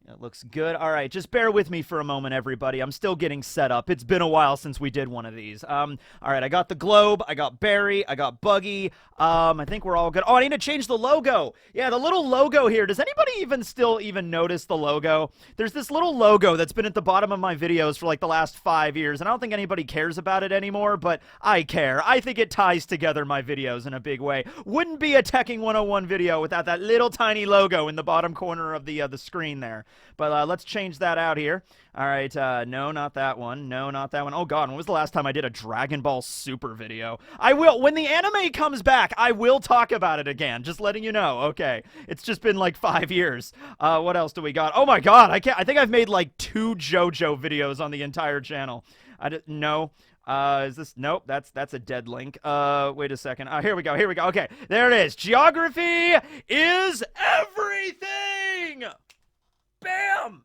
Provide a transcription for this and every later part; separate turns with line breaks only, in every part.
It looks good. All right, just bear with me for a moment, everybody. I'm still getting set up. It's been a while since we did one of these. All right, I got the globe, I got Barry, I got Buggy. I think we're all good. Oh, I need to change the logo. Yeah, the little logo here. Does anybody still notice the logo? There's this little logo that's been at the bottom of my videos for like the last 5 years, and I don't think anybody cares about it anymore, but I care. I think it ties together my videos in a big way. Wouldn't be a Teching 101 video without that little tiny logo in the bottom corner of the screen there. But let's change that out here. All right, no, not that one. No, not that one. Oh, God, when was the last time I did a Dragon Ball Super video? I will. When the anime comes back, I will talk about it again. Just letting you know. Okay. It's just been like 5 years. What else do we got? Oh, my God. I think I've made like 2 JoJo videos on the entire channel. No. Is this? Nope, that's a dead link. Wait a second. Here we go. Okay, there it is. Geography is everything! Bam!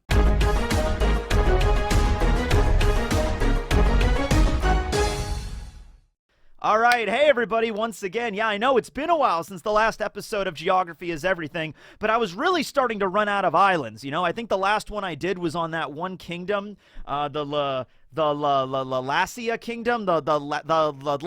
All right, hey everybody, once again. Yeah, I know it's been a while since the last episode of Geography is Everything, but I was really starting to run out of islands, you know? I think the last one I did was on that one kingdom, the Lassia Kingdom, the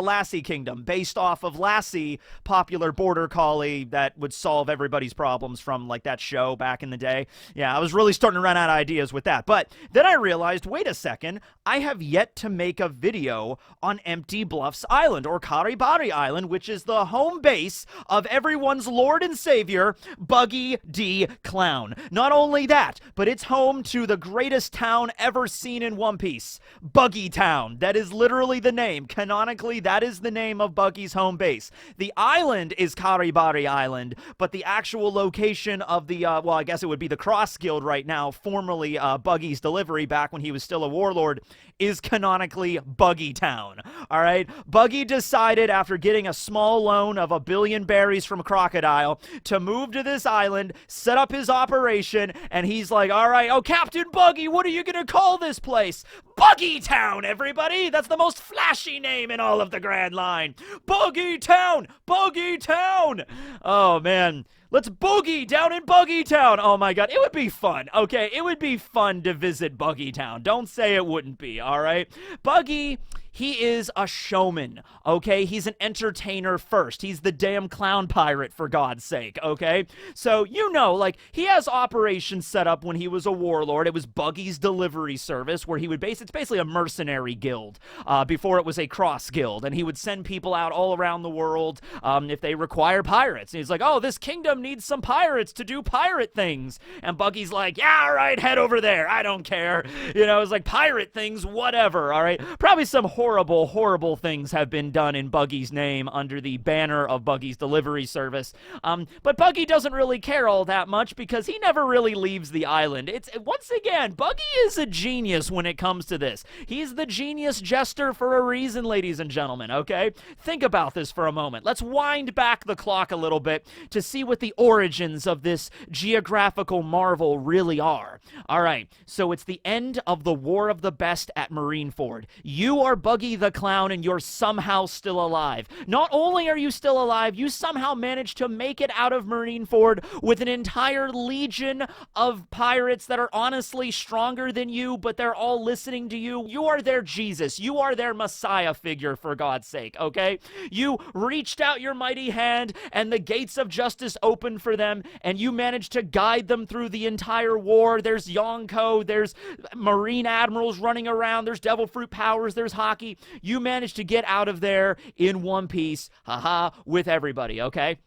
Lassie Kingdom, based off of Lassie, popular border collie that would solve everybody's problems from like that show back in the day. Yeah, I was really starting to run out of ideas with that. But then I realized, wait a second, I have yet to make a video on Empty Bluffs Island, or KARAI BARI Island, which is the home base of everyone's Lord and Savior, Buggy D. Clown. Not only that, but it's home to the greatest town ever seen in One Piece, Buggy Town. That is literally the name. Canonically, that is the name of Buggy's home base. The island is KARAI BARI Island, but the actual location of the, well, I guess it would be the Cross Guild right now, formerly Buggy's Delivery back when he was still a warlord, is canonically Buggy Town. All right? Buggy decided after getting a small loan of 1 billion berries from Crocodile to move to this island, set up his operation, and he's like, all right, oh, Captain Buggy, what are you going to call this place? Buggy Town, everybody! That's the most flashy name in all of the Grand Line. Buggy Town! Buggy Town! Oh, man. Let's boogie down in Buggy Town. Oh, my God. It would be fun. Okay, it would be fun to visit Buggy Town. Don't say it wouldn't be, all right? Buggy, he is a showman, okay? He's an entertainer first. He's the damn clown pirate, for God's sake, okay? So, you know, like, he has operations set up when he was a warlord. It was Buggy's Delivery Service, where he would it's basically a mercenary guild before it was a cross guild, and he would send people out all around the world if they require pirates. And he's like, oh, this kingdom needs some pirates to do pirate things. And Buggy's like, yeah, all right, head over there. I don't care. You know, it's like pirate things, whatever, all right? Probably some horrible, horrible things have been done in Buggy's name under the banner of Buggy's Delivery Service. But Buggy doesn't really care all that much because he never really leaves the island. Once again, Buggy is a genius when it comes to this. He's the genius jester for a reason, ladies and gentlemen, okay? Think about this for a moment. Let's wind back the clock a little bit to see what the origins of this geographical marvel really are. All right, so it's the end of the War of the Best at Marineford. You are Buggy the Clown, and you're somehow still alive. Not only are you still alive, you somehow managed to make it out of Marineford with an entire legion of pirates that are honestly stronger than you, but they're all listening to you. You are their Jesus. You are their Messiah figure, for God's sake, okay? You reached out your mighty hand, and the gates of justice opened for them, and you managed to guide them through the entire war. There's Yonko, there's Marine Admirals running around, there's Devil Fruit Powers, there's Hockey. You managed to get out of there in one piece, haha, with everybody, okay?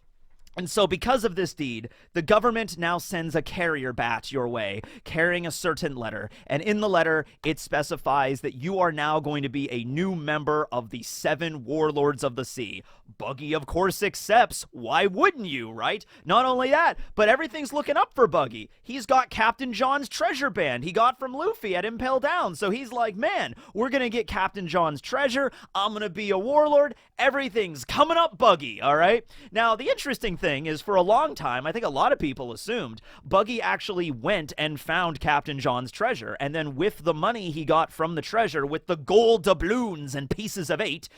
And so because of this deed, the government now sends a carrier bat your way, carrying a certain letter. And in the letter, it specifies that you are now going to be a new member of the 7 Warlords of the Sea. Buggy, of course, accepts. Why wouldn't you, right? Not only that, but everything's looking up for Buggy. He's got Captain John's treasure band he got from Luffy at Impel Down. So he's like, man, we're going to get Captain John's treasure. I'm going to be a warlord. Everything's coming up, Buggy, all right? Now, the interesting thing thing is, for a long time, I think a lot of people assumed Buggy actually went and found Captain John's treasure, and then with the money he got from the treasure, with the gold doubloons and pieces of 8,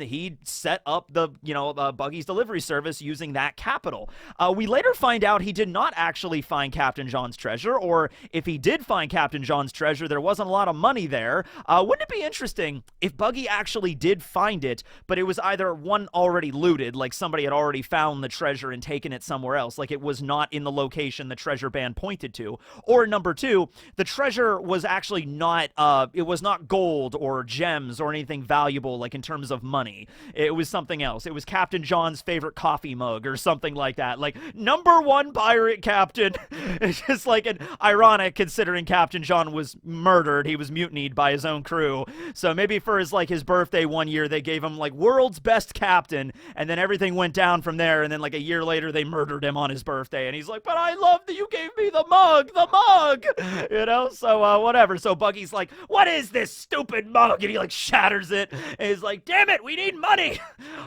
he set up the, Buggy's delivery service using that capital. We later find out he did not actually find Captain John's treasure, or if he did find Captain John's treasure, there wasn't a lot of money there. Wouldn't it be interesting if Buggy actually did find it, but it was either one already looted, like somebody had already found the treasure and taken it somewhere else, like it was not in the location the treasure band pointed to, or number 2, the treasure was actually not, it was not gold or gems or anything valuable, like in terms of money. It was something else. It was Captain John's favorite coffee mug or something like that. Like, #1 pirate captain. It's just like an ironic, considering Captain John was murdered. He was mutinied by his own crew. So maybe for his birthday one year, they gave him like world's best captain, and then everything went down from there, and then like a year later they murdered him on his birthday, and he's like, but I love that you gave me the mug, so whatever. So Buggy's like, what is this stupid mug? And he like shatters it, and he's like, damn it, we need money.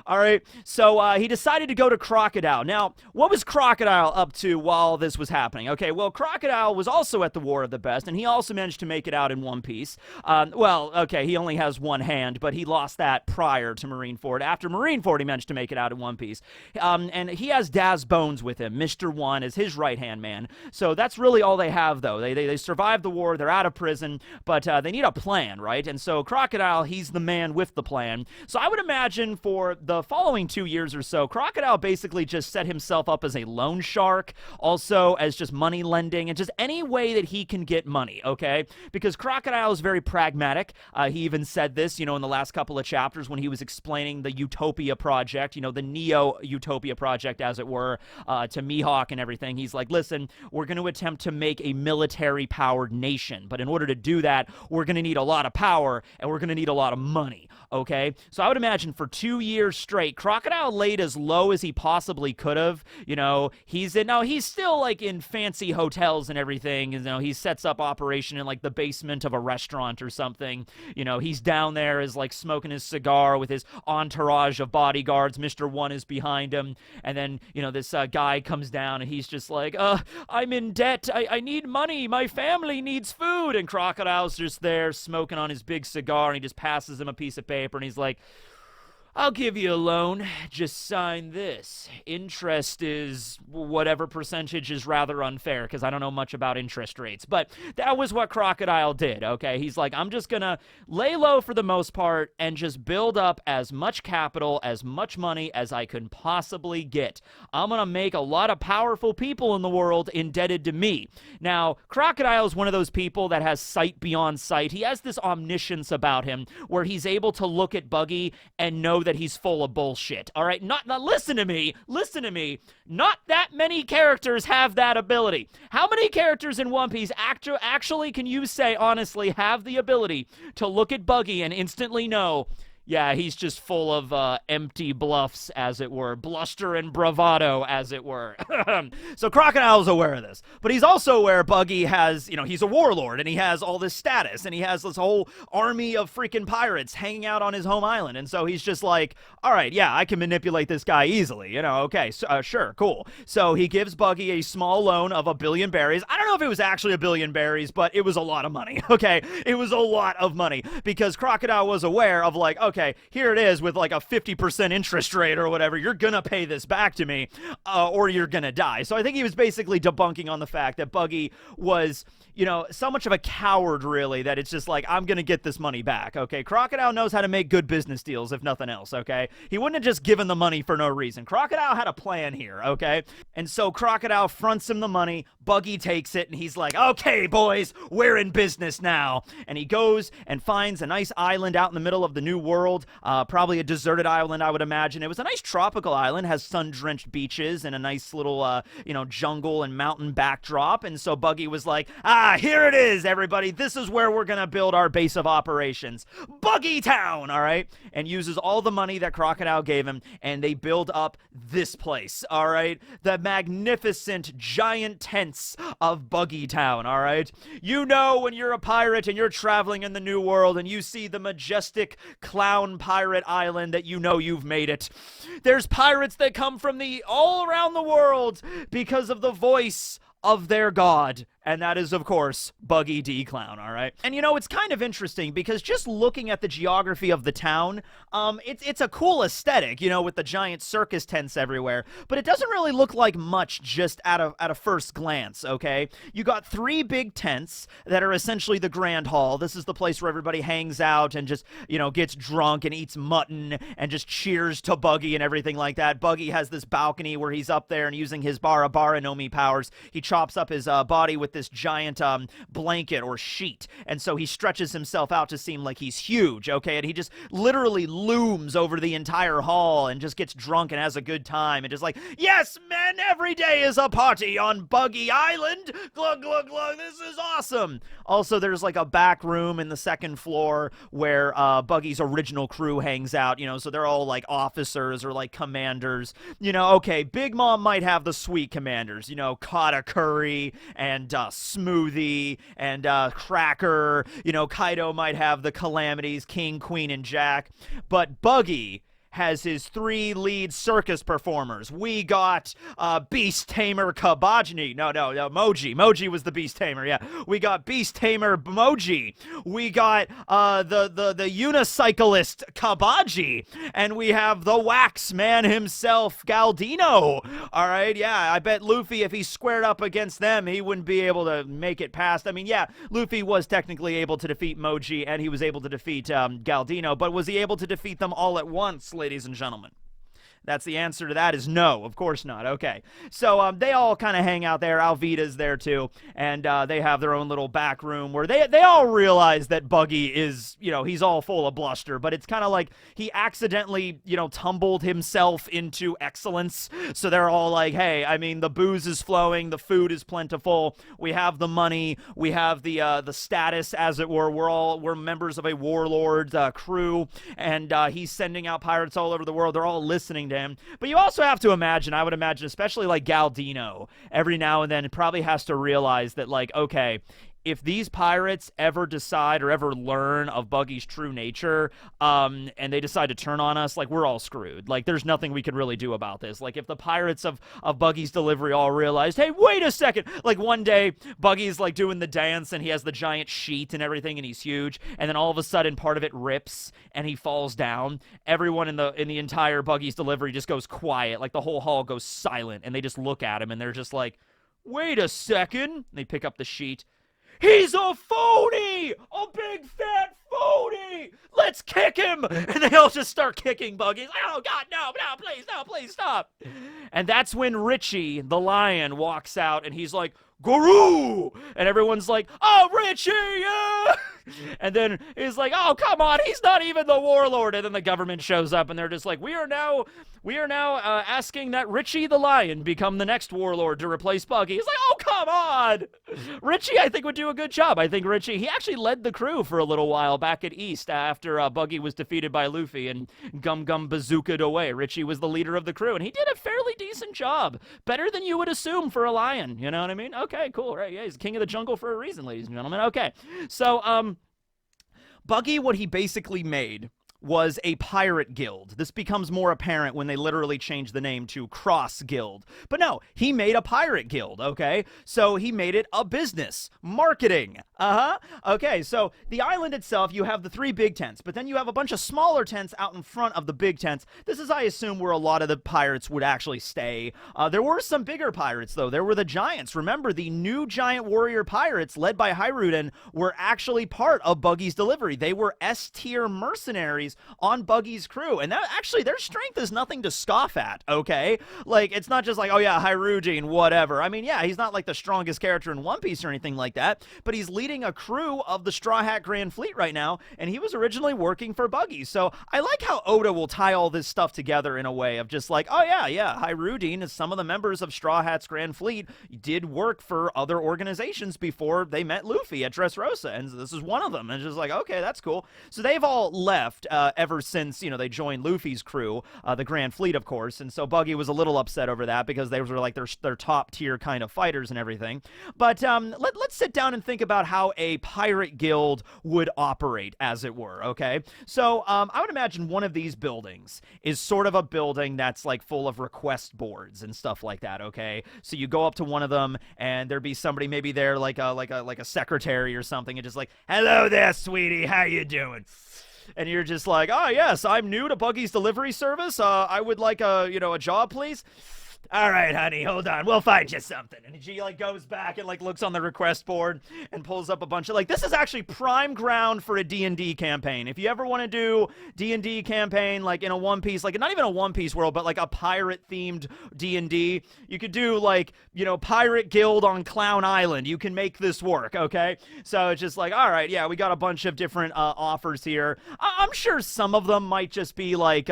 All right, so he decided to go to Crocodile. Now, what was Crocodile up to while this was happening? Okay, well, Crocodile was also at the War of the Best, and he also managed to make it out in one piece. Well, okay, he only has one hand, but he lost that prior to Marineford. After Marineford, he managed to make it out in one piece. And he has Daz Bones with him. Mr. One is his right-hand man. So that's really all they have, though. They survived the war, they're out of prison, but they need a plan, right? And so Crocodile, he's the man with the plan. So I would imagine for the following 2 years or so, Crocodile basically just set himself up as a loan shark, also as just money lending, and just any way that he can get money, okay? Because Crocodile is very pragmatic. He even said this, in the last couple of chapters when he was explaining the Utopia project, the Neo-Utopia project, as it were, to Mihawk and everything. He's like, listen, we're going to attempt to make a military-powered nation, but in order to do that, we're going to need a lot of power, and we're going to need a lot of money, okay? So I would imagine for 2 years straight, Crocodile laid as low as he possibly could have. He's still like in fancy hotels and everything. He sets up operation in like the basement of a restaurant or something. He's down there is like smoking his cigar with his entourage of bodyguards. Mr. One is behind him, and then this guy comes down and he's just like, I'm in debt. I need money. My family needs food. And Crocodile's just there smoking on his big cigar, and he just passes him a piece of paper, and he's like, I'll give you a loan. Just sign this. Interest is whatever percentage is rather unfair, because I don't know much about interest rates. But that was what Crocodile did, okay? He's like, I'm just going to lay low for the most part and just build up as much capital, as much money as I can possibly get. I'm going to make a lot of powerful people in the world indebted to me. Now, Crocodile is one of those people that has sight beyond sight. He has this omniscience about him where he's able to look at Buggy and know that he's full of bullshit. All right, not listen to me. Not that many characters have that ability. How many characters in One Piece actually can you say honestly have the ability to look at Buggy and instantly know, yeah, he's just full of empty bluffs, as it were. Bluster and bravado, as it were. So Crocodile's aware of this. But he's also aware Buggy has, he's a warlord, and he has all this status, and he has this whole army of freaking pirates hanging out on his home island. And so he's just like, all right, yeah, I can manipulate this guy easily. Okay, so, sure, cool. So he gives Buggy a small loan of 1 billion berries. I don't know if it was actually 1 billion berries, but it was a lot of money, okay? It was a lot of money, because Crocodile was aware of, like, okay, here it is with like a 50% interest rate or whatever. You're gonna pay this back to me, or you're gonna die. So I think he was basically debunking on the fact that Buggy was, so much of a coward, really, that it's just like, I'm gonna get this money back, okay? Crocodile knows how to make good business deals, if nothing else, okay? He wouldn't have just given the money for no reason. Crocodile had a plan here, okay? And so Crocodile fronts him the money, Buggy takes it, and he's like, okay, boys, we're in business now. And he goes and finds a nice island out in the middle of the New World, probably a deserted island, I would imagine. It was a nice tropical island, has sun-drenched beaches and a nice little, jungle and mountain backdrop. And so Buggy was like, here it is, everybody. This is where we're going to build our base of operations. Buggy Town, all right? And uses all the money that Crocodile gave him, and they build up this place, all right? The magnificent giant tents giants of Buggy Town, all right? You know when you're a pirate and you're traveling in the New World and you see the majestic clown pirate island that you know you've made it. There's pirates that come from all around the world because of the voice of their god, and that is, of course, Buggy D Clown, all right? And, you know, it's kind of interesting because just looking at the geography of the town, it's a cool aesthetic, you know, with the giant circus tents everywhere, but it doesn't really look like much just at a first glance, okay? You got 3 big tents that are essentially the Grand Hall. This is the place where everybody hangs out and just, you know, gets drunk and eats mutton and just cheers to Buggy and everything like that. Buggy has this balcony where he's up there and using his Baranomi powers, he chops up his body with this giant blanket or sheet, and so he stretches himself out to seem like he's huge, okay? And he just literally looms over the entire hall and just gets drunk and has a good time and just like, yes, man, every day is a party on Buggy Island. Glug, glug, glug. This is awesome. Also, there's like a back room in the 2nd floor where Buggy's original crew hangs out, you know, so they're all like officers or like commanders. You know, okay, Big Mom might have the sweet commanders, you know, Kata Curry and Smoothie and Cracker. You know, Kaido might have the Calamities, King, Queen, and Jack. But Buggy has his 3 lead circus performers. We got Beast Tamer Kabajini. No, Moji. Moji was the Beast Tamer, yeah. We got Beast Tamer Moji. We got the unicyclist Kabaji. And we have the wax man himself, Galdino. All right, yeah, I bet Luffy, if he squared up against them, he wouldn't be able to make it past. I mean, yeah, Luffy was technically able to defeat Moji, and he was able to defeat Galdino, but was he able to defeat them all at once, ladies and gentlemen? That's the answer to that is no, of course not. Okay, so they all kind of hang out there. Alvida's there too, and they have their own little back room where they all realize that Buggy is, you know, he's all full of bluster, but it's kind of like he accidentally, you know, tumbled himself into excellence. So they're all like, hey, I mean, the booze is flowing, the food is plentiful, we have the money, we have the status, as it were. We're members of a warlord crew, and he's sending out pirates all over the world. They're all listening to him. But you also have to imagine, I would imagine, especially like Galdino, every now and then probably has to realize that, like, okay, if these pirates ever decide or ever learn of Buggy's true nature, and they decide to turn on us, like, we're all screwed. Like, there's nothing we can really do about this. Like, if the pirates of Buggy's delivery all realized, hey, wait a second, like, one day, Buggy's, like, doing the dance, and he has the giant sheet and everything, and he's huge, and then all of a sudden, part of it rips, and he falls down. Everyone in the entire Buggy's delivery just goes quiet. Like, the whole hall goes silent, and they just look at him, and they're just like, wait a second. And they pick up the sheet. He's a phony! A big fat phony! Let's kick him! And they all just start kicking Buggy. He's like, oh, God, no, please, stop. And that's when Richie, the lion, walks out, and he's like, Guru! And everyone's like, oh, Richie, yeah! And then he's like, oh, come on, he's not even the warlord. And then the government shows up, and they're just like, we are now asking that Richie the lion become the next warlord to replace Buggy. He's like, oh, come on! Richie, I think, would do a good job. I think Richie, he actually led the crew for a little while back at East after Buggy was defeated by Luffy and Gum Gum bazookaed away. Richie was the leader of the crew, and he did a fairly decent job. Better than you would assume for a lion, you know what I mean? Okay, cool, right, yeah, he's king of the jungle for a reason, ladies and gentlemen. Okay, so, Buggy, what he basically made was a pirate guild. This becomes more apparent when they literally change the name to Cross Guild. But no, he made a pirate guild, okay? So he made it a business. Marketing. Okay, so the island itself, you have the 3 big tents, but then you have a bunch of smaller tents out in front of the big tents. This is, I assume, where a lot of the pirates would actually stay. There were some bigger pirates, though. There were the giants. Remember, the new giant warrior pirates, led by Hiruden, were actually part of Buggy's delivery. They were S-tier mercenaries on Buggy's crew, and that actually, their strength is nothing to scoff at, okay? Like, it's not just like, oh yeah, Hiruden, whatever. I mean, yeah, he's not like the strongest character in One Piece or anything like that, but he's leading a crew of the Straw Hat Grand Fleet right now, and he was originally working for Buggy. So I like how Oda will tie all this stuff together in a way of just like, oh yeah, Hiruden is some of the members of Straw Hat's Grand Fleet did work for other organizations before they met Luffy at Dressrosa, and this is one of them. And it's just like, okay, that's cool. So they've all left. ever since, they joined Luffy's crew, the Grand Fleet, of course. And so Buggy was a little upset over that because they were like their top tier kind of fighters and everything. But let's sit down and think about how a pirate guild would operate, as it were, okay? So I would imagine one of these buildings is sort of a building that's like full of request boards and stuff like that, okay? So you go up to one of them and there'd be somebody maybe there like a secretary or something and just like, hello there, sweetie, how you doing? And you're just like, oh yes, I'm new to Buggy's delivery service. I would like a job, please. All right, honey, hold on. We'll find you something. And she, like, goes back and, like, looks on the request board and pulls up a bunch of, like, this is actually prime ground for a D&D campaign. If you ever want to do D&D campaign, like, in a One Piece, like, not even a One Piece world, but, like, a pirate-themed D&D, you could do, like, Pirate Guild on Clown Island. You can make this work, okay? So it's just like, all right, yeah, we got a bunch of different offers here. I'm sure some of them might just be, like,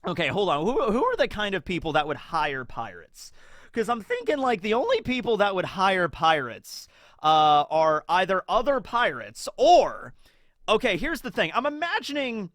okay, hold on. Who are the kind of people that would hire pirates? Because I'm thinking, like, the only people that would hire pirates are either other pirates or... Okay, here's the thing. I'm imagining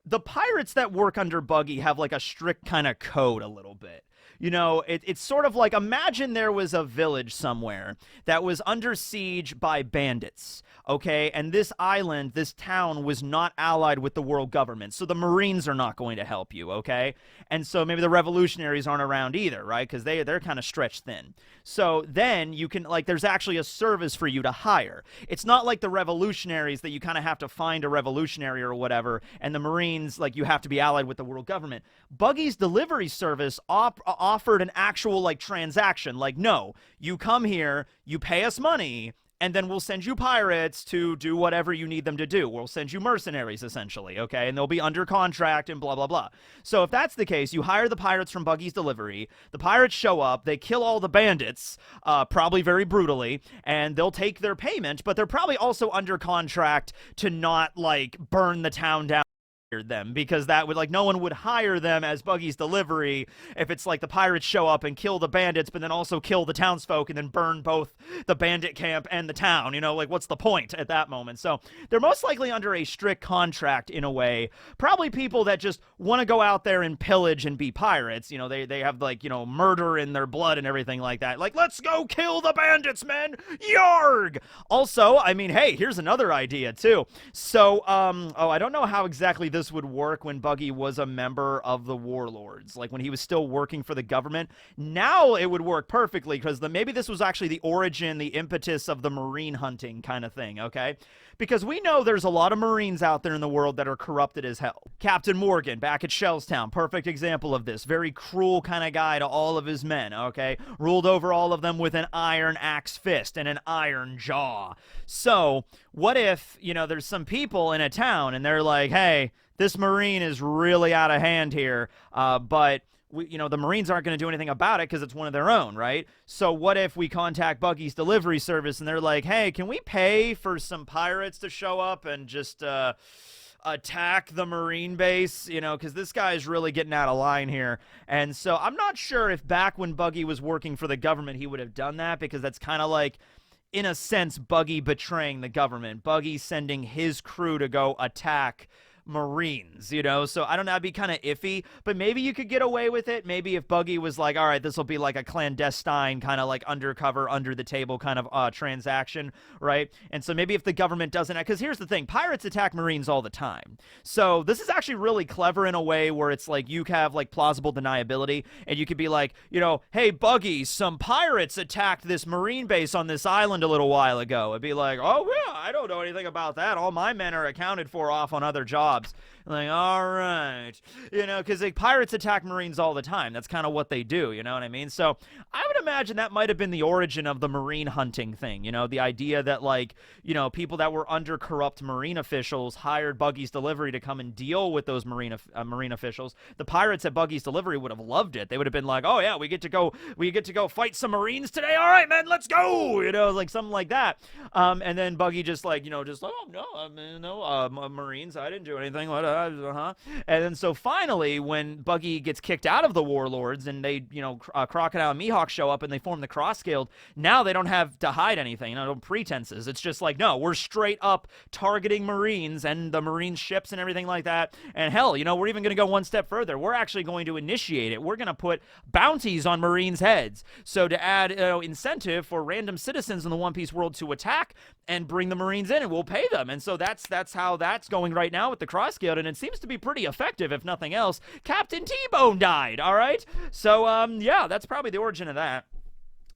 the pirates that work under Buggy have, like, a strict kind of code a little bit. It's sort of like, imagine there was a village somewhere that was under siege by bandits, okay? And this island, this town, was not allied with the world government, so the Marines are not going to help you, okay? And so maybe the revolutionaries aren't around either, right? Because they're kind of stretched thin. So then you can, like, there's actually a service for you to hire. It's not like the revolutionaries that you kind of have to find a revolutionary or whatever, and the Marines, like, you have to be allied with the world government. Buggy's delivery service offered an actual, like, transaction. Like, no, you come here, you pay us money, and then we'll send you pirates to do whatever you need them to do. We'll send you mercenaries, essentially, okay? And they'll be under contract and blah, blah, blah. So if that's the case, you hire the pirates from Buggy's Delivery, the pirates show up, they kill all the bandits, probably very brutally, and they'll take their payment, but they're probably also under contract to not, like, burn the town down them, because that would, like, no one would hire them as Buggy's Delivery if it's like the pirates show up and kill the bandits but then also kill the townsfolk and then burn both the bandit camp and the town. Like, what's the point at that moment? So they're most likely under a strict contract in a way. Probably people that just want to go out there and pillage and be pirates. They have, like, murder in their blood and everything like that. Like, let's go kill the bandits, men! Yarg! Also, I mean, hey, here's another idea too. So I don't know how exactly this would work when Buggy was a member of the Warlords, like when he was still working for the government. Now it would work perfectly, because maybe this was actually the origin, the impetus of the marine hunting kind of thing, okay? Because we know there's a lot of Marines out there in the world that are corrupted as hell. Captain Morgan, back at Shellstown, perfect example of this. Very cruel kind of guy to all of his men, okay? Ruled over all of them with an iron axe fist and an iron jaw. So, what if, there's some people in a town and they're like, hey, this Marine is really out of hand here, but the Marines aren't going to do anything about it because it's one of their own, right? So what if we contact Buggy's Delivery Service and they're like, hey, can we pay for some pirates to show up and just attack the Marine base? Because this guy's really getting out of line here. And so I'm not sure if back when Buggy was working for the government he would have done that, because that's kind of like, in a sense, Buggy betraying the government. Buggy sending his crew to go attack Marines, so I don't know, that'd be kind of iffy, but maybe you could get away with it. Maybe if Buggy was like, all right, this will be like a clandestine kind of like undercover, under the table kind of transaction, right? And so maybe if the government doesn't, because here's the thing, pirates attack Marines all the time. So this is actually really clever in a way where it's like you have like plausible deniability, and you could be like, hey, Buggy, some pirates attacked this Marine base on this island a little while ago. It'd be like, oh yeah, I don't know anything about that. All my men are accounted for off on other jobs. Like, all right, because like, pirates attack Marines all the time. That's kind of what they do, you know what I mean? So I would imagine that might have been the origin of the Marine hunting thing, the idea that, like, people that were under corrupt Marine officials hired Buggy's Delivery to come and deal with those Marine officials. The pirates at Buggy's Delivery would have loved it. They would have been like, oh yeah, we get to go fight some Marines today. All right, man, let's go. Like something like that. And then Buggy just like, oh no, Marines, I didn't do anything. anything? What? And then so finally, when Buggy gets kicked out of the Warlords and they, Crocodile and Mihawk show up and they form the Cross Guild, now they don't have to hide anything, no pretenses. It's just like, no, we're straight up targeting Marines and the Marine ships and everything like that. And hell, we're even going to go one step further. We're actually going to initiate it. We're going to put bounties on Marines' heads. So to add incentive for random citizens in the One Piece world to attack and bring the Marines in, and we'll pay them. And so that's how that's going right now with the Cross Guild, and it seems to be pretty effective, if nothing else. Captain T-Bone died, all right? So, yeah, that's probably the origin of that.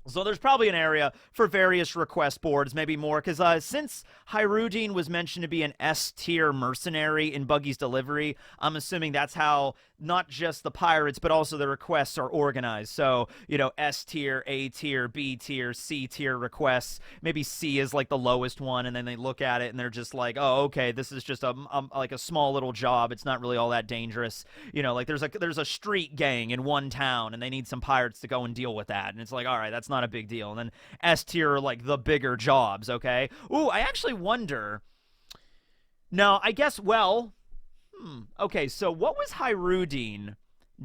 So there's probably an area for various request boards, maybe more, because since Hirudin was mentioned to be an S-tier mercenary in Buggy's delivery, I'm assuming that's how not just the pirates, but also the requests are organized. So, S-tier, A-tier, B-tier, C-tier requests. Maybe C is like the lowest one, and then they look at it and they're just like, oh, okay, this is just like a small little job. It's not really all that dangerous. Like there's a street gang in one town, and they need some pirates to go and deal with that. And it's like, all right, that's not a big deal. And then S-tier are like the bigger jobs, okay? Ooh, I actually wonder. No, I guess, okay, so what was Hirudin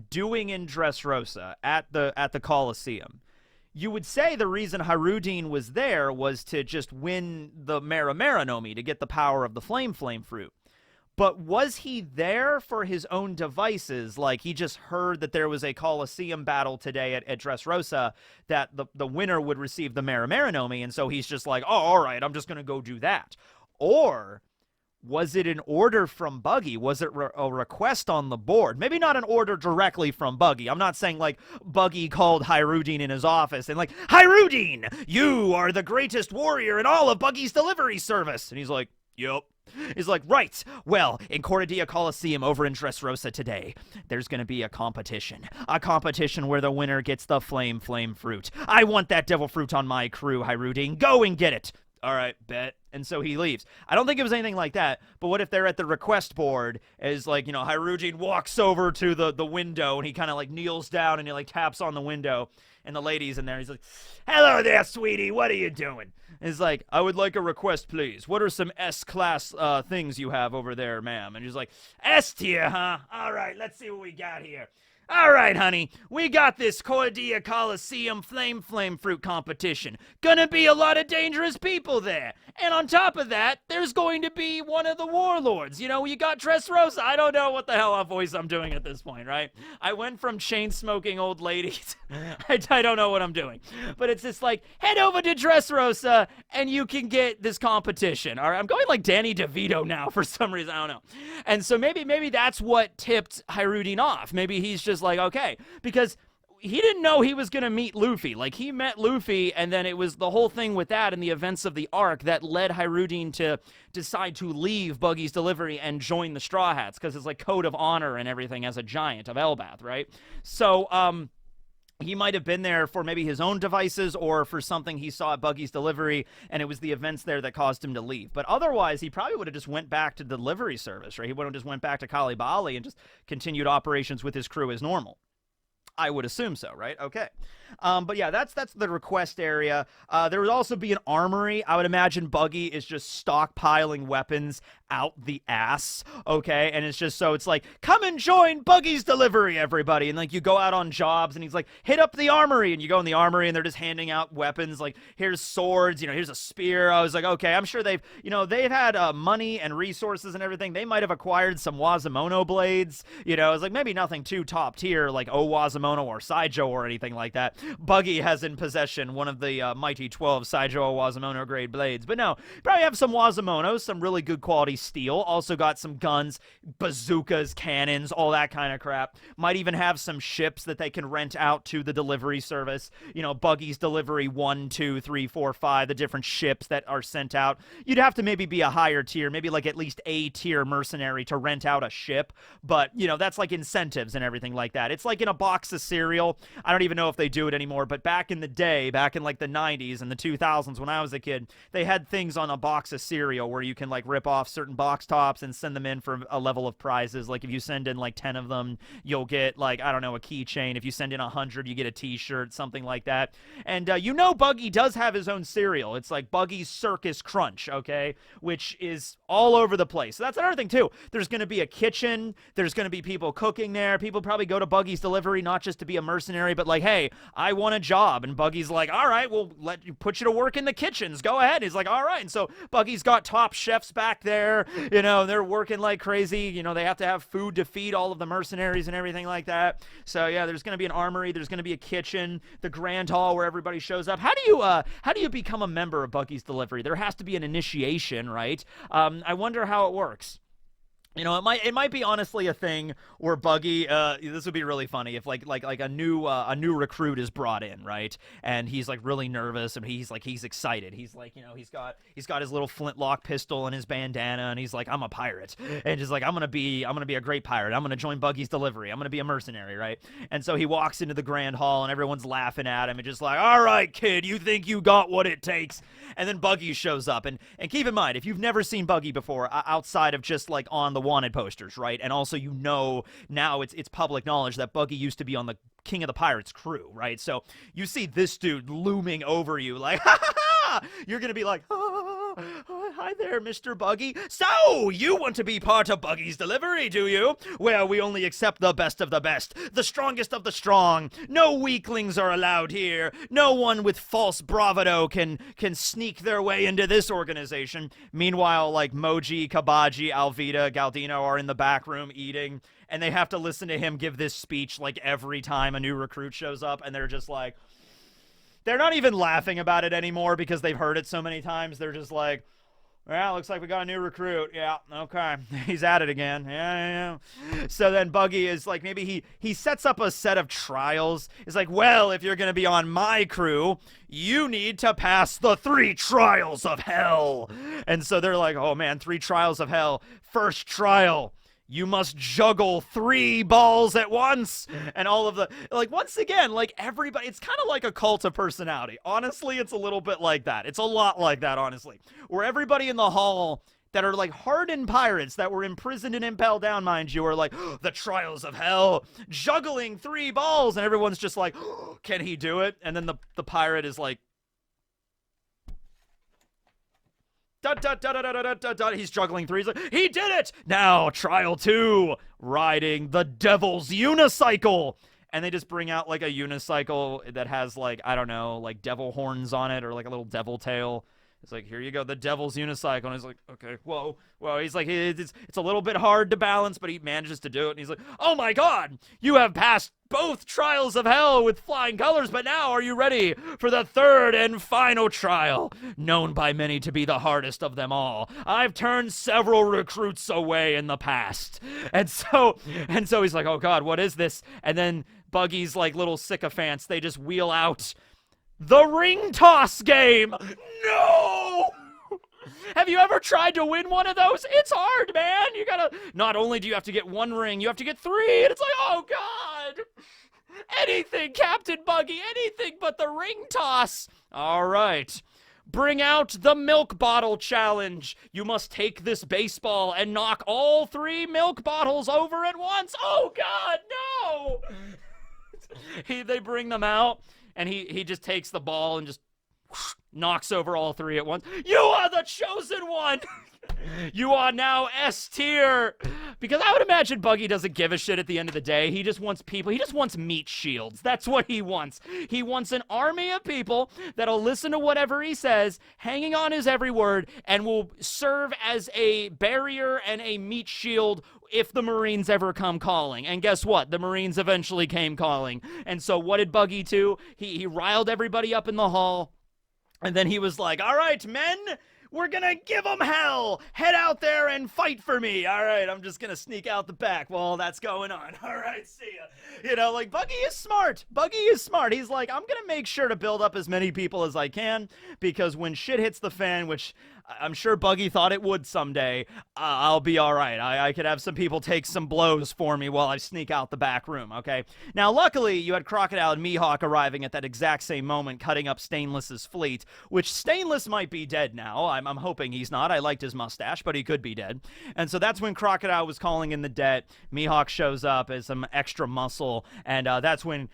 doing in Dressrosa at the Colosseum? You would say the reason Hirudin was there was to just win the Mera Nomi, to get the power of the Flame Fruit. But was he there for his own devices? Like, he just heard that there was a Colosseum battle today at Dressrosa, that the winner would receive the Mera Nomi, and so he's just like, oh, all right, I'm just going to go do that. Or was it an order from Buggy? Was it a request on the board? Maybe not an order directly from Buggy. I'm not saying, like, Buggy called Hirudin in his office and, like, Hirudin, you are the greatest warrior in all of Buggy's delivery service. And he's like, yep. He's like, right, well, in Corradia Coliseum over in Dressrosa today, there's going to be a competition where the winner gets the flame fruit. I want that devil fruit on my crew, Hirudin. Go and get it. All right, bet. And so he leaves. I don't think it was anything like that, but what if they're at the request board, is like, Hirudin walks over to the window, and he kind of like kneels down, and he like taps on the window, and the lady's in there. He's like, hello there, sweetie, what are you doing? And he's like, I would like a request, please. What are some S-class things you have over there, ma'am? And he's like, S-tier, huh? All right, let's see what we got here. All right, honey, we got this Cordia Coliseum flame fruit competition. Gonna be a lot of dangerous people there. And on top of that, there's going to be one of the warlords. You got Dressrosa. I don't know what the hell voice I'm doing at this point, right? I went from chain-smoking old ladies. I don't know what I'm doing. But it's just like, head over to Dressrosa, and you can get this competition. All right, I'm going like Danny DeVito now for some reason. I don't know. And so maybe that's what tipped Hirudin off. Maybe he's just like, okay, because he didn't know he was going to meet Luffy. Like, he met Luffy, and then it was the whole thing with that and the events of the arc that led Hirudin to decide to leave Buggy's delivery and join the Straw Hats, because it's like code of honor and everything as a giant of Elbath, right? So, he might have been there for maybe his own devices or for something he saw at Buggy's delivery, and it was the events there that caused him to leave. But otherwise, he probably would have just went back to delivery service, right? He would have just went back to KARAI BARI and just continued operations with his crew as normal. I would assume so, right? Okay. But yeah, that's the request area. There would also be an armory. I would imagine Buggy is just stockpiling weapons out the ass, okay? And it's just so it's like, come and join Buggy's delivery, everybody. And like, you go out on jobs, and he's like, hit up the armory. And you go in the armory, and they're just handing out weapons. Like, here's swords, here's a spear. I was like, okay, I'm sure they've had money and resources and everything. They might have acquired some Wazamono blades. It was like maybe nothing too top tier, like Wazamono or Saijo or anything like that. Buggy has in possession one of the Mighty 12 Saijo Wazamono grade blades. But no, probably have some Wazamonos, some really good quality steel. Also got some guns, bazookas, cannons, all that kind of crap. Might even have some ships that they can rent out to the delivery service. Buggy's delivery 1, 2, 3, 4, 5, the different ships that are sent out. You'd have to maybe be a higher tier, maybe like at least A tier mercenary to rent out a ship. But, that's like incentives and everything like that. It's like in a box of cereal. I don't even know if they do it anymore, but back in the day, back in like the 90s and the 2000s when I was a kid, they had things on a box of cereal where you can like rip off certain box tops and send them in for a level of prizes. Like if you send in like 10 of them, you'll get like, I don't know, a keychain. If you send in 100, you get a t-shirt, something like that. And you know Buggy does have his own cereal. It's like Buggy's Circus Crunch, okay, which is all over the place. So that's another thing too. There's going to be a kitchen. There's going to be people cooking there. People probably go to Buggy's Delivery not just to be a mercenary, but like, hey, I want a job. And Buggy's like, all right, we'll put you to work in the kitchens. Go ahead. He's like, all right. And so Buggy's got top chefs back there. You know, they're working like crazy. You know, they have to have food to feed all of the mercenaries and everything like that. So yeah, there's going to be an armory. There's going to be a kitchen, the grand hall where everybody shows up. How do you become a member of Buggy's Delivery? There has to be an initiation, right? I wonder how it works. You know, it might be honestly a thing where Buggy, this would be really funny if like a new recruit is brought in, right? And he's like really nervous and he's excited. He's like, you know, he's got his little flintlock pistol and his bandana and he's like, I'm a pirate. And just like, I'm gonna be a great pirate. I'm gonna join Buggy's Delivery. I'm gonna be a mercenary, right? And so he walks into the grand hall and everyone's laughing at him and just like, all right, kid, you think you got what it takes? And then Buggy shows up. And keep in mind, if you've never seen Buggy before, outside of just like on the wanted posters, right? And also, you know, now it's public knowledge that Buggy used to be on the King of the Pirates crew, right? So you see this dude looming over you like, ha ha ha! You're gonna be like, oh, hi there, Mr. Buggy. So, you want to be part of Buggy's Delivery, do you? Well, we only accept the best of the best, the strongest of the strong. No weaklings are allowed here. No one with false bravado can sneak their way into this organization. Meanwhile, like Moji, Kabaji, Alvida, Galdino are in the back room eating, and they have to listen to him give this speech like every time a new recruit shows up, and they're just like, they're not even laughing about it anymore because they've heard it so many times. They're just like, well, looks like we got a new recruit. Yeah, okay. He's at it again. Yeah. So then Buggy is like, maybe he sets up a set of trials. It's like, well, if you're going to be on my crew, you need to pass the 3 trials of hell. And so they're like, oh man, 3 trials of hell. First trial, you must juggle 3 balls at once. And all of the, like, once again, like everybody, it's kind of like a cult of personality. Honestly, it's a little bit like that. It's a lot like that, honestly. Where everybody in the hall that are like hardened pirates that were imprisoned and impaled down, mind you, are like, oh, the trials of hell, juggling 3 balls. And everyone's just like, oh, can he do it? And then the pirate is like, he's juggling 3. He's like, he did it! Now, trial 2, riding the devil's unicycle. And they just bring out like a unicycle that has like, I don't know, like devil horns on it or like a little devil tail. It's like, here you go, the devil's unicycle. And he's like, okay, whoa. He's like, it's a little bit hard to balance, but he manages to do it. And he's like, oh my God, you have passed both trials of hell with flying colors, but now are you ready for the 3rd and final trial, known by many to be the hardest of them all? I've turned several recruits away in the past. And so he's like, oh God, what is this? And then Buggy's like little sycophants, they just wheel out the ring toss game. No! Have you ever tried to win one of those? It's hard, man. You gotta, not only do you have to get 1 ring, you have to get 3. And it's like, oh God. Anything, Captain Buggy, anything but the ring toss. All right. Bring out the milk bottle challenge. You must take this baseball and knock all 3 milk bottles over at once. Oh God, no. They bring them out. And he just takes the ball and just knocks over all 3 at once. You are the chosen one! You are now S tier! Because I would imagine Buggy doesn't give a shit at the end of the day. He just wants people. He just wants meat shields. That's what he wants. He wants an army of people that'll listen to whatever he says, hanging on his every word, and will serve as a barrier and a meat shield if the Marines ever come calling. And guess what? The Marines eventually came calling. And so what did Buggy do? He riled everybody up in the hall. And then he was like, all right, men, we're gonna give them hell. Head out there and fight for me. All right, I'm just gonna sneak out the back while that's going on. All right, see ya. You know, like, Buggy is smart. Buggy is smart. He's like, I'm gonna make sure to build up as many people as I can, because when shit hits the fan, which I'm sure Buggy thought it would someday. I'll be all right. I could have some people take some blows for me while I sneak out the back room, okay? Now, luckily, you had Crocodile and Mihawk arriving at that exact same moment, cutting up Stainless's fleet, which Stainless might be dead now. I'm hoping he's not. I liked his mustache, but he could be dead. And so that's when Crocodile was calling in the debt. Mihawk shows up as some extra muscle, and that's when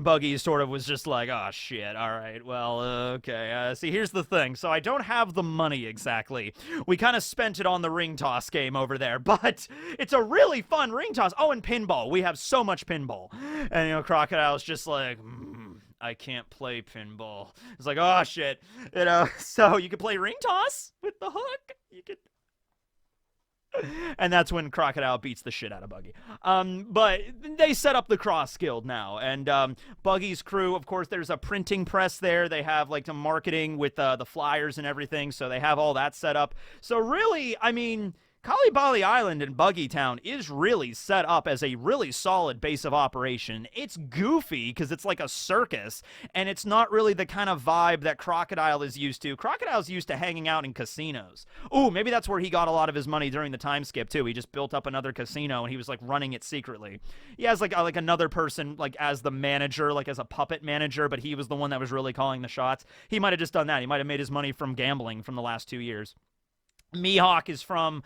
Buggy sort of was just like, oh, shit, all right, well, okay. See, here's the thing. So I don't have the money exactly. We kind of spent it on the ring toss game over there, but it's a really fun ring toss. Oh, and pinball. We have so much pinball. And, Crocodile's just like, I can't play pinball. It's like, oh, shit. So you can play ring toss with the hook. You could... And that's when Crocodile beats the shit out of Buggy. But they set up the Cross Guild now. And Buggy's crew, of course, there's a printing press there. They have, like, the marketing with the flyers and everything. So they have all that set up. So really, I mean... KARAI BARI Island in Buggy Town is really set up as a really solid base of operation. It's goofy because it's like a circus, and it's not really the kind of vibe that Crocodile is used to. Crocodile's used to hanging out in casinos. Ooh, maybe that's where he got a lot of his money during the time skip, too. He just built up another casino, and he was, like, running it secretly. He has, like another person, like, as the manager, like, as a puppet manager, but he was the one that was really calling the shots. He might have just done that. He might have made his money from gambling from the last 2 years. Mihawk is from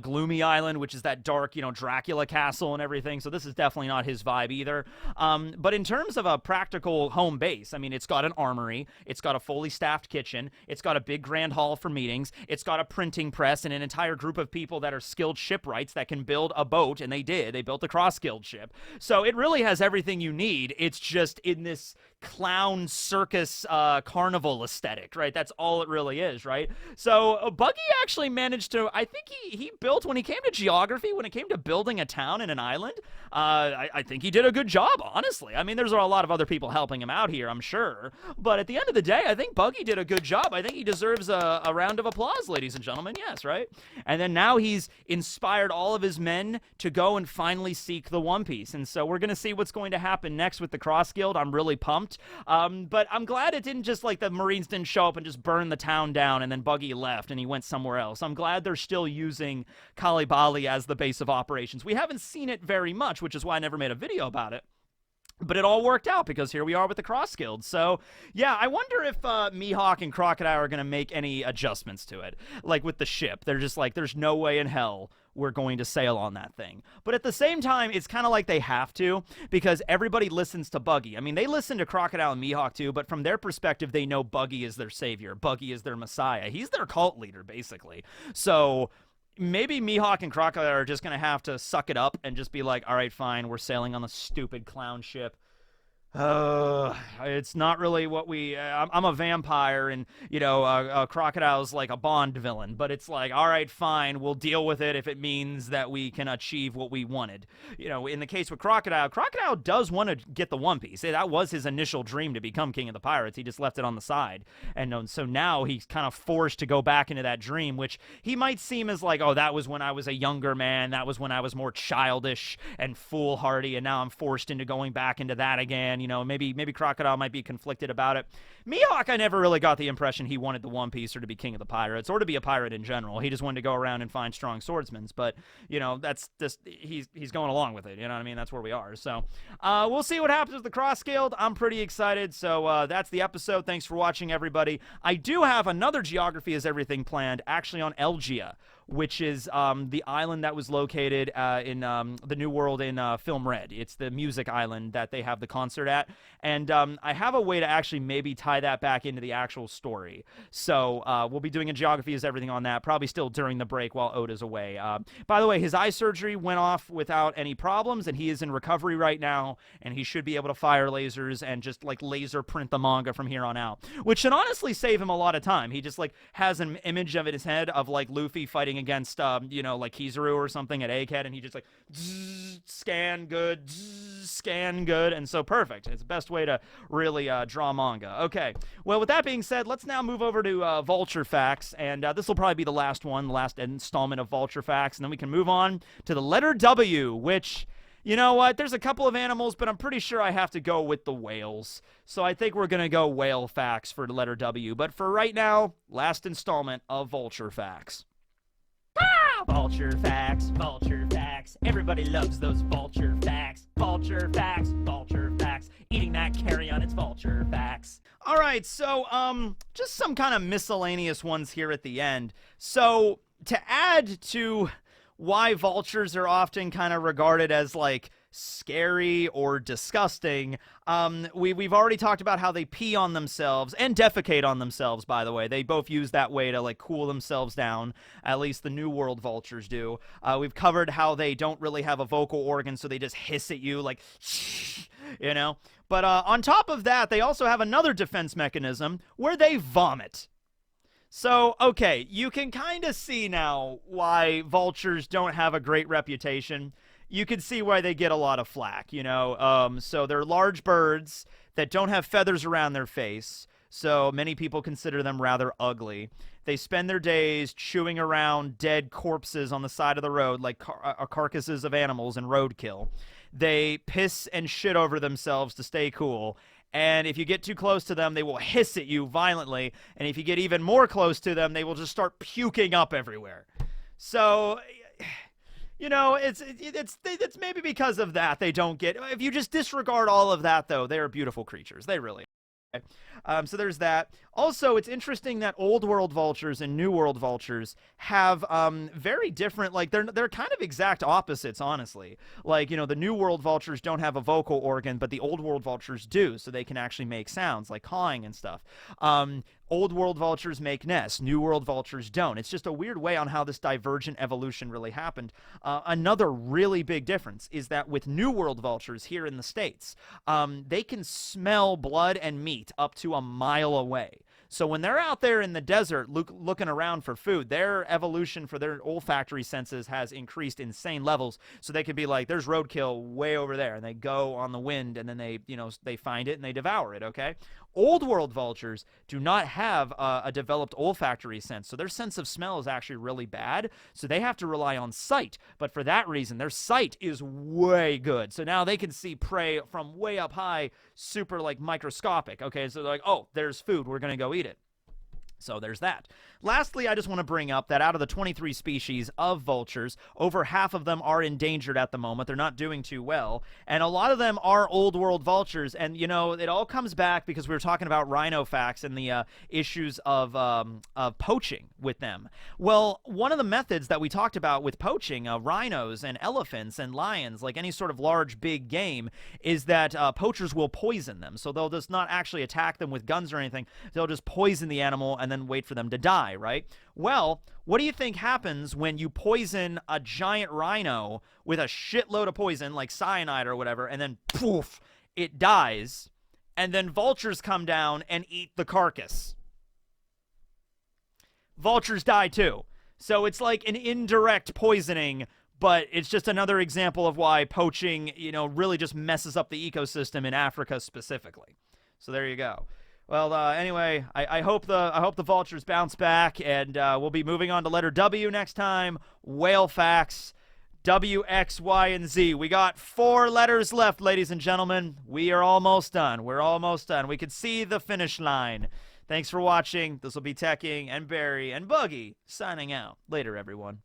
Gloomy Island, which is that dark, Dracula castle and everything, so this is definitely not his vibe either. But in terms of a practical home base, I mean, it's got an armory, it's got a fully staffed kitchen, it's got a big grand hall for meetings, it's got a printing press and an entire group of people that are skilled shipwrights that can build a boat, and they did. They built a cross-guild ship. So it really has everything you need. It's just in this clown circus carnival aesthetic, right? That's all it really is, right? So Buggy actually managed to, I think he built, when he came to geography, when it came to building a town in an island, I think he did a good job, honestly. I mean, there's a lot of other people helping him out here, I'm sure, but at the end of the day, I think Buggy did a good job. I think he deserves a round of applause, ladies and gentlemen, yes, right? And then now he's inspired all of his men to go and finally seek the One Piece, and so we're going to see what's going to happen next with the Cross Guild. I'm really pumped. But I'm glad it didn't just, like, the Marines didn't show up and just burn the town down and then Buggy left and he went somewhere else. I'm glad they're still using KARAI BARI as the base of operations. We haven't seen it very much, which is why I never made a video about it. But it all worked out because here we are with the Cross Guild. So, yeah, I wonder if Mihawk and Crocodile are going to make any adjustments to it. Like with the ship. They're just like, there's no way in hell we're going to sail on that thing. But at the same time, it's kind of like they have to because everybody listens to Buggy. I mean, they listen to Crocodile and Mihawk too, but from their perspective, they know Buggy is their savior. Buggy is their messiah. He's their cult leader, basically. So... maybe Mihawk and Crocodile are just going to have to suck it up and just be like, all right, fine, we're sailing on the stupid clown ship. It's not really what we... I'm a vampire, and, Crocodile's like a Bond villain, but it's like, all right, fine, we'll deal with it if it means that we can achieve what we wanted. In the case with Crocodile does want to get the One Piece. That was his initial dream, to become King of the Pirates. He just left it on the side. And so now he's kind of forced to go back into that dream, which he might seem as like, oh, that was when I was a younger man, that was when I was more childish and foolhardy, and now I'm forced into going back into that again. Maybe Crocodile might be conflicted about it. Mihawk, I never really got the impression he wanted the One Piece or to be King of the Pirates or to be a pirate in general. He just wanted to go around and find strong swordsmen. But, that's just, he's going along with it. You know what I mean? That's where we are. So, we'll see what happens with the Cross Guild. I'm pretty excited. So, that's the episode. Thanks for watching, everybody. I do have another Geography is Everything planned, actually on Elgia, which is the island that was located in the New World in Film Red. It's the music island that they have the concert at. And I have a way to actually maybe tie that back into the actual story. So we'll be doing a Geography is Everything on that, probably still during the break while Oda's away. By the way, his eye surgery went off without any problems, and he is in recovery right now, and he should be able to fire lasers and just, like, laser print the manga from here on out, which should honestly save him a lot of time. He just, like, has an image of in his head of, like, Luffy fighting against, like Kizaru or something at Egghead, and he just, like, scan good, scan good, and so perfect. It's the best way to really draw manga. Okay, well, with that being said, let's now move over to Vulture Facts, and this will probably be the last one, the last installment of Vulture Facts, and then we can move on to the letter W, which... You know what? There's a couple of animals, but I'm pretty sure I have to go with the whales. So I think we're going to go whale facts for letter W. But for right now, last installment of Vulture Facts. Ah! Vulture Facts, Vulture Facts. Everybody loves those Vulture Facts. Vulture Facts, Vulture Facts. Eating that carrion, it's Vulture Facts. All right, so just some kind of miscellaneous ones here at the end. So to add to why vultures are often kind of regarded as like scary or disgusting, we've already talked about how they pee on themselves and defecate on themselves. By the way, they both use that way to like cool themselves down. At least the New World vultures do. We've covered how they don't really have a vocal organ, so they just hiss at you like you know. But on top of that, they also have another defense mechanism where they vomit. So, okay, you can kind of see now why vultures don't have a great reputation. You can see why they get a lot of flack, you know. So they're large birds that don't have feathers around their face, so many people consider them rather ugly. They spend their days chewing around dead corpses on the side of the road, like carcasses of animals and roadkill. They piss and shit over themselves to stay cool. And if you get too close to them, they will hiss at you violently. And if you get even more close to them, they will just start puking up everywhere. So, you know, it's maybe because of that they don't get. If you just disregard all of that, though, they are beautiful creatures. They really are. So there's that. Also, it's interesting that Old World vultures and New World vultures have very different, like they're kind of exact opposites, honestly. Like, you know, the New World vultures don't have a vocal organ, but the Old World vultures do, so they can actually make sounds like cawing and stuff. Old World vultures make nests. New World vultures don't. It's just a weird way on how this divergent evolution really happened. Another really big difference is that with New World vultures here in the States, they can smell blood and meat up to a mile away. So when they're out there in the desert looking around for food, their evolution for their olfactory senses has increased insane levels. So they could be like, there's roadkill way over there, and they go on the wind, and then they, you know, they find it and they devour it, okay? Old World vultures do not have a developed olfactory sense, so their sense of smell is actually really bad, so they have to rely on sight. But for that reason, their sight is way good. So now they can see prey from way up high, super, like, microscopic, okay? So they're like, oh, there's food, we're going to go eat it. So there's that. Lastly, I just want to bring up that out of the 23 species of vultures, over half of them are endangered at the moment. They're not doing too well. And a lot of them are Old World vultures. And, you know, it all comes back because we were talking about rhino facts and the issues of poaching with them. Well, one of the methods that we talked about with poaching rhinos and elephants and lions, like any sort of large, big game, is that poachers will poison them. So they'll just not actually attack them with guns or anything. They'll just poison the animal and then wait for them to die, right? Well, what do you think happens when you poison a giant rhino with a shitload of poison, like cyanide or whatever, and then poof, it dies, and then vultures come down and eat the carcass? Vultures die too. So it's like an indirect poisoning, but it's just another example of why poaching, you know, really just messes up the ecosystem in Africa specifically. So there you go. Well, anyway, I hope the vultures bounce back, and we'll be moving on to letter W next time. Whale facts, W, X, Y, and Z. We got 4 letters left, ladies and gentlemen. We are almost done. We're almost done. We can see the finish line. Thanks for watching. This will be Teching and Barry and Buggy signing out. Later, everyone.